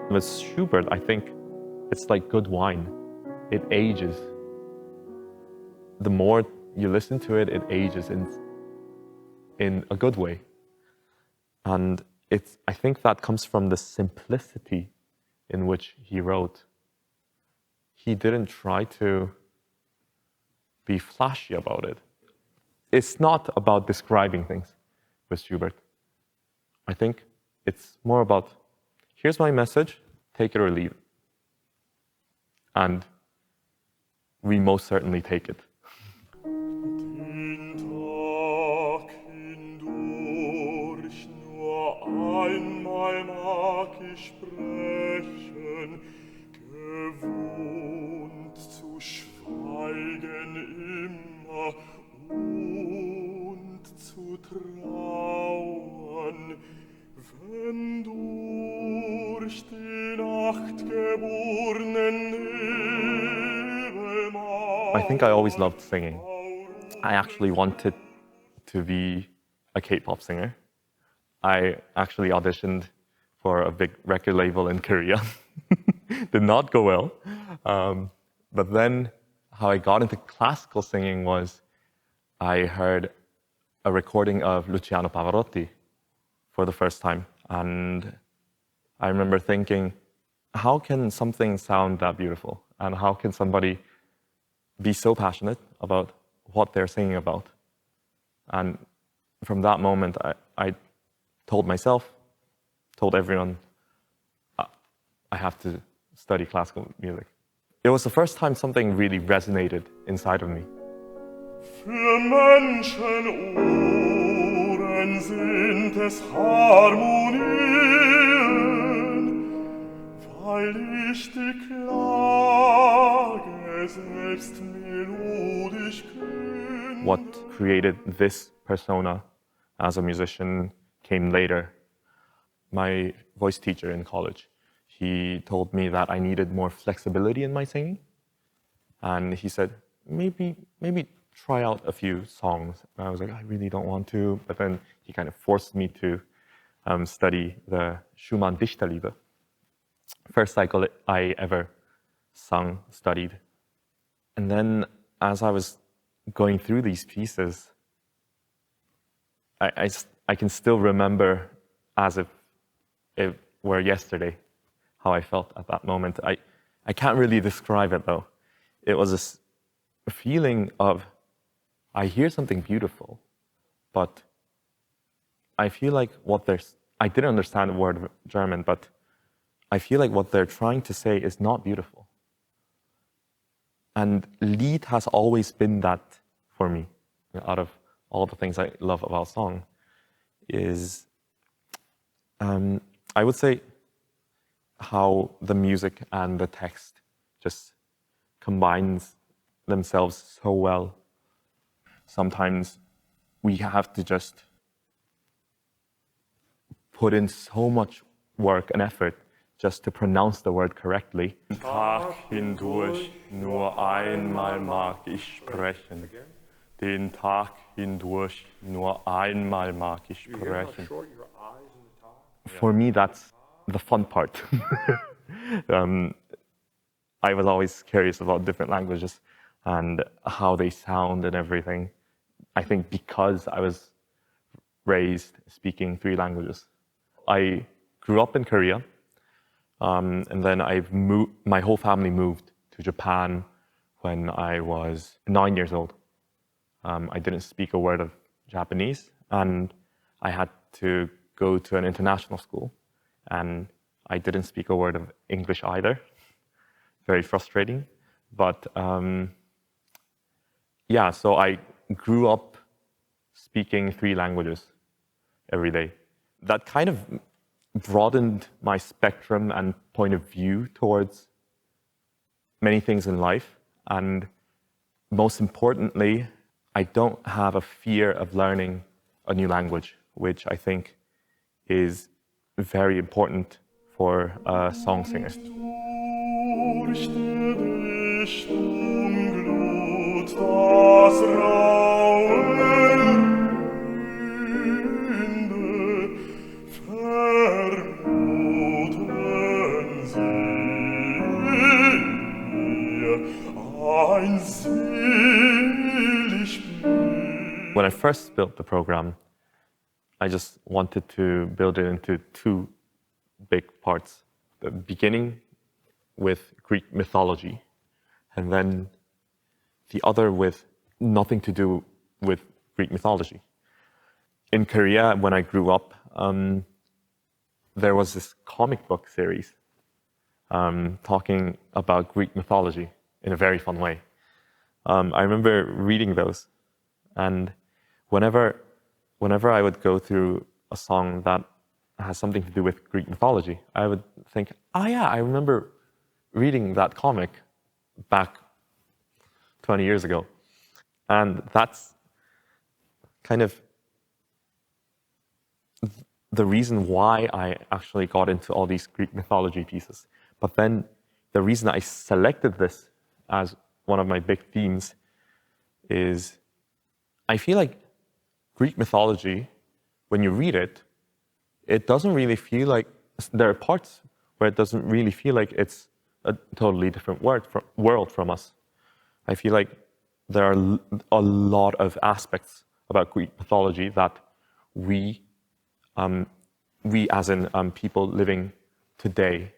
With Schubert, I think it's like good wine. It ages. The more you listen to it, it ages in a good way. And I think that comes from the simplicity in which he wrote. He didn't try to be flashy about it. It's not about describing things with Schubert. I think it's more about, here's my message, take it or leave it. And we most certainly take it. Einmal mag ich sprechen, gewohnt zu schweigen immer und zu trauern, wenn durch die Nacht geborenen Nebel I think I always loved singing. I actually wanted to be a K-pop singer. I actually auditioned for a big record label in Korea. Did not go well. But then how I got into classical singing was I heard a recording of Luciano Pavarotti for the first time. And I remember thinking, how can something sound that beautiful? And how can somebody be so passionate about what they're singing about? And from that moment, I told myself, told everyone, I have to study classical music. It was the first time something really resonated inside of me. Für Menschenohren sind es Harmonien, weil ich die Klage selbst melodisch künde. What created this persona as a musician came later. My voice teacher in college, he told me that I needed more flexibility in my singing. And he said, maybe try out a few songs. And I was like, I really don't want to. But then he kind of forced me to study the Schumann Dichterliebe. First cycle I ever studied. And then as I was going through these pieces, I can still remember as if it were yesterday how I felt at that moment. I can't really describe it though. It was a feeling of, I hear something beautiful, but I feel like I didn't understand the word German, but I feel like what they're trying to say is not beautiful. And Lied has always been that for me. Out of all the things I love about song is, I would say, how the music and the text just combines themselves so well. Sometimes we have to just put in so much work and effort just to pronounce the word correctly. Tag hindurch nur einmal mag ich sprechen. Den Tag hindurch nur einmal mag ich sprechen. For me, that's the fun part. I was always curious about different languages and how they sound and everything. I think because I was raised speaking 3 languages. I grew up in Korea, and then my whole family moved to Japan when I was 9 years old. I didn't speak a word of Japanese, and I had to go to an international school, and I didn't speak a word of English either. Very frustrating, but yeah, so I grew up speaking 3 languages every day. That kind of broadened my spectrum and point of view towards many things in life, and most importantly, I don't have a fear of learning a new language, which I think is very important for a song singer. When I first built the program, I just wanted to build it into two big parts. The beginning with Greek mythology, and then the other with nothing to do with Greek mythology. In Korea, when I grew up, there was this comic book series talking about Greek mythology in a very fun way. I remember reading those, and whenever I would go through a song that has something to do with Greek mythology, I would think, oh yeah, I remember reading that comic back 20 years ago. And that's kind of the reason why I actually got into all these Greek mythology pieces. But then the reason I selected this as one of my big themes is I feel like Greek mythology, when you read it, it doesn't really feel like, there are parts where it doesn't really feel like it's a totally different world from us. I feel like there are a lot of aspects about Greek mythology that we as in people living today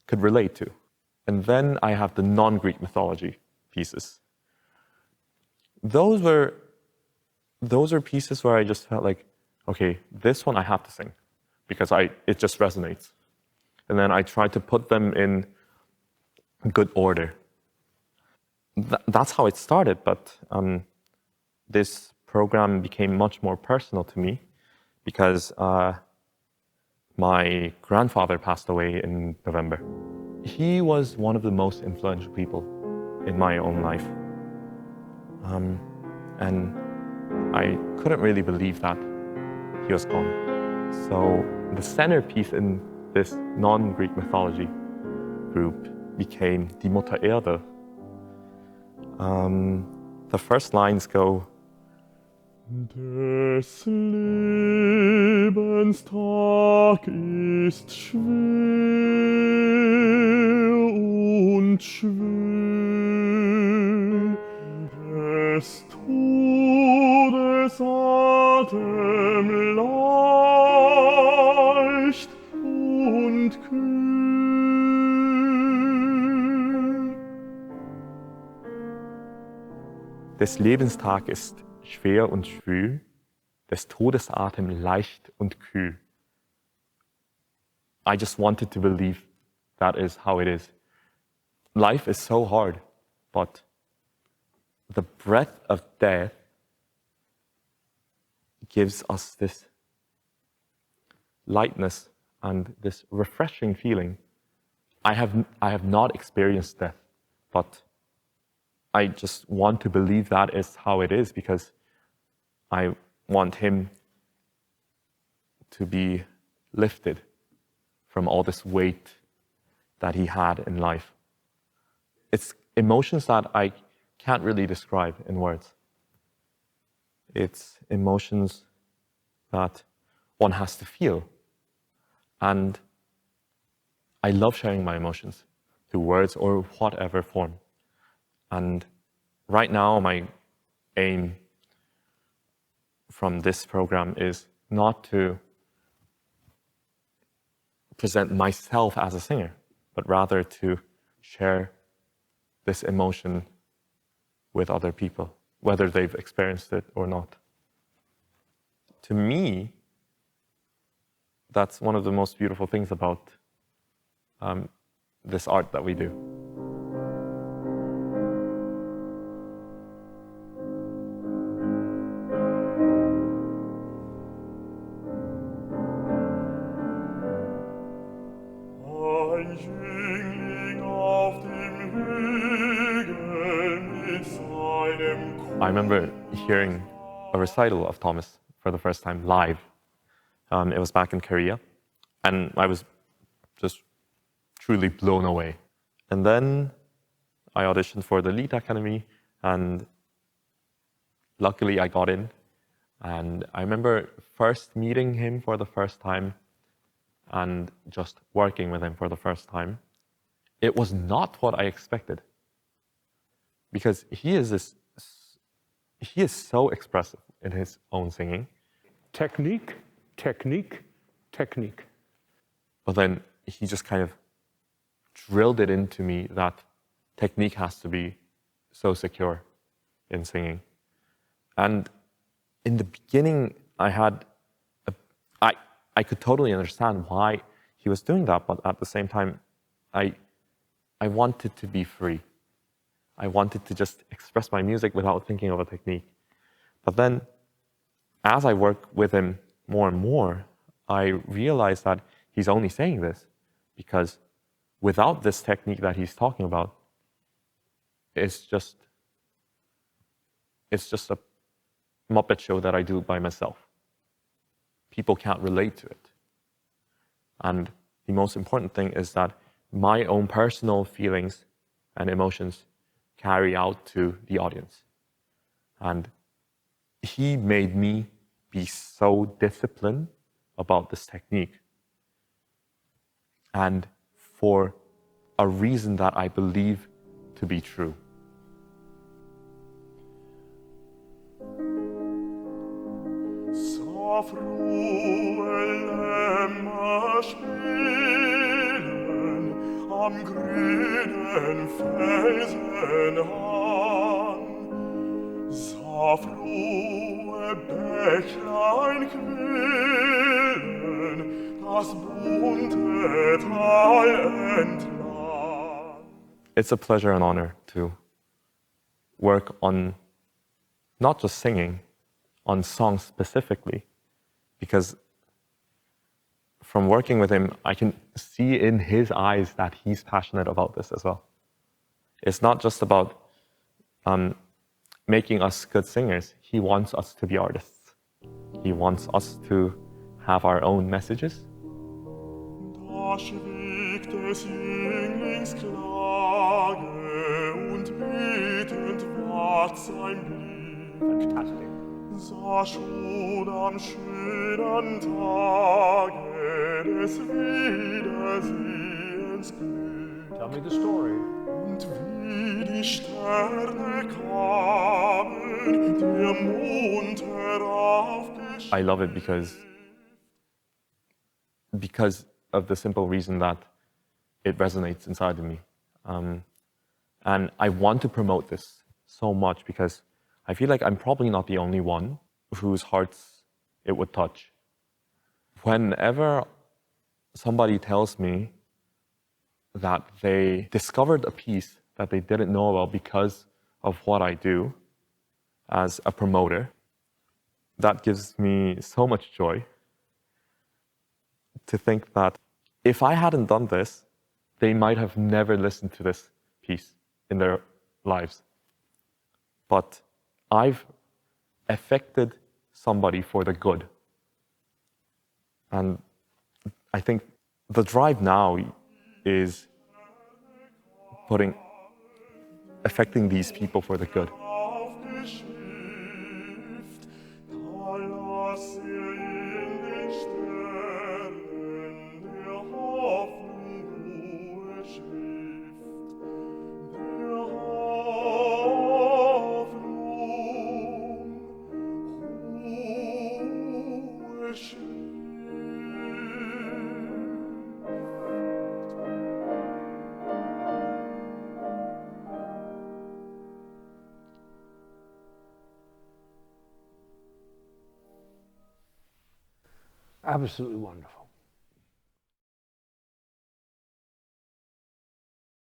could relate to. And then I have the non-Greek mythology pieces. Those are pieces where I just felt like, okay, this one I have to sing because it just resonates. And then I tried to put them in good order. That's how it started, but this program became much more personal to me because my grandfather passed away in November. He was one of the most influential people in my own life. And I couldn't really believe that he was gone. So the centerpiece in this non-Greek mythology group became Die Mutter Erde. The first lines go, Des Lebens Tag ist schwer und schwül, des Todes Atem leicht und kühl. Des Lebenstag ist schwer und schwül, des Todesatem leicht und kühl. I just wanted to believe that is how it is. Life is so hard, but the breath of death gives us this lightness and this refreshing feeling. I have not experienced death, but I just want to believe that is how it is because I want him to be lifted from all this weight that he had in life. It's emotions that I can't really describe in words. It's emotions that one has to feel. And I love sharing my emotions through words or whatever form. And right now, my aim from this program is not to present myself as a singer, but rather to share this emotion with other people, whether they've experienced it or not. To me, that's one of the most beautiful things about this art that we do. Ein Jüngling auf dem Hügel mit seinem I remember hearing a recital of Thomas for the first time live. It was back in Korea, and I was just truly blown away. And then I auditioned for the Lied Academy, and luckily I got in. And I remember first meeting him for the first time and just working with him for the first time. It was not what I expected, because he is so expressive. in his own singing. Technique, technique, technique. But then he just kind of drilled it into me that technique has to be so secure in singing. And in the beginning, I could totally understand why he was doing that, but at the same time, I wanted to be free. I wanted to just express my music without thinking of a technique. But then, as I work with him more and more, I realized that he's only saying this because without this technique that he's talking about, it's just a Muppet show that I do by myself. People can't relate to it. And the most important thing is that my own personal feelings and emotions carry out to the audience. And he made me be so disciplined about this technique. And for a reason that I believe to be true. So frohe Lämmer spielen am grünen Felsen an. So frohe Bächlein quillen das bunte Tal entlang. It's a pleasure and honor to work on not just singing, on songs specifically, because from working with him, I can see in his eyes that he's passionate about this as well. It's not just about making us good singers. He wants us to be artists. He wants us to have our own messages. Da schwieg des Jünglings Klage und betend ward sein Blick. Fantastic. Sah schon am schönen Tage des Wiedersehens Glück. Tell me the story. Und wie die Sterne kamen, der Mond heraufgestiegen. I love it because of the simple reason that it resonates inside of me. And I want to promote this so much because I feel like I'm probably not the only one whose hearts it would touch. Whenever somebody tells me that they discovered a piece that they didn't know about because of what I do as a promoter, that gives me so much joy to think that if I hadn't done this, they might have never listened to this piece in their lives. But I've affected somebody for the good. And I think the drive now is affecting these people for the good. Absolutely wonderful.